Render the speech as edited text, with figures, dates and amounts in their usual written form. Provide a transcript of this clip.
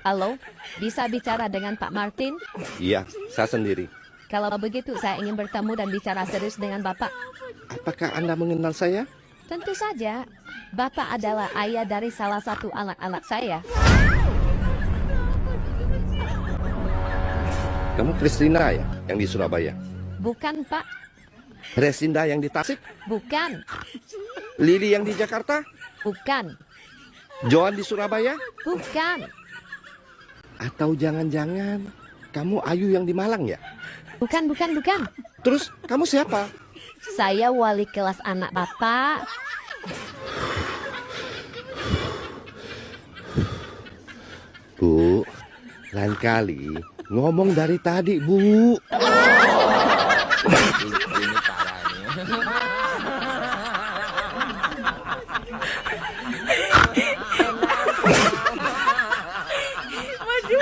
Halo, bisa bicara dengan Pak Martin? Iya, saya sendiri. Kalau begitu, saya ingin bertemu dan bicara serius dengan Bapak. Apakah Anda mengenal saya? Tentu saja, Bapak adalah ayah dari salah satu anak-anak saya. Kamu Kristina ya, yang di Surabaya? Bukan, Pak. Resinda yang di Tasik? Bukan. Lili yang di Jakarta? Bukan. Joan di Surabaya? Bukan. Atau jangan-jangan kamu Ayu yang di Malang ya? Bukan. Terus kamu siapa? Saya wali kelas anak Bapak. Bu, lain kali ngomong dari tadi, Bu. Ini parah nih. Maju.